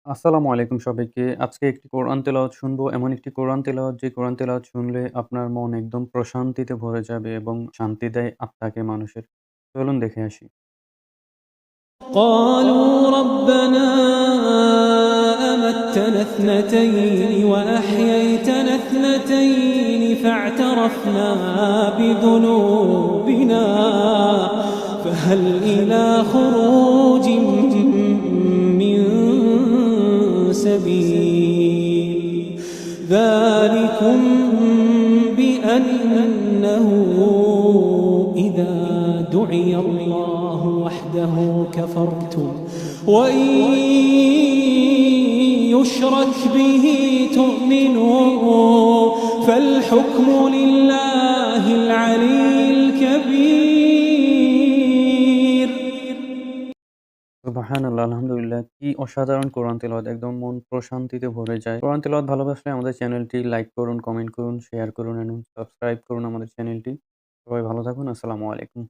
আসসালামু আলাইকুম সবাইকে। আজকে একটি কোরআন তেলাওয়াত শুনবো। এমন একটি কোরআন তেলাওয়াত যে কোরআন তেলাওয়াত শুনলে আপনার মন একদম প্রশান্তিতে ভরে যাবে এবং শান্তি দেয় আত্মাকে মানুষের। চলুন দেখে আসি। قالوا ربنا أمتنا اثنتين وأحييتنا اثنتين فاعترفنا بذنوبنا فهل إلى خروج من سبيل ذلكم بأنه إذا دعي الله وحده كفرتم وإن يشرك به تؤمنوا فالحكم لله العلي الكبير। সুবহানাল্লাহ, আলহামদুলিল্লাহ। কি অসাধারণ কোরআন তেলাওয়াত! একদম মন প্রশান্তিতে ভরে যায়। কোরআন তেলাওয়াত ভালোবাসলে আমাদের চ্যানেলটি লাইক করুন, কমেন্ট করুন, শেয়ার করুন এবং সাবস্ক্রাইব করুন আমাদের চ্যানেলটি। সবাই ভালো থাকুন। আসসালামু আলাইকুম।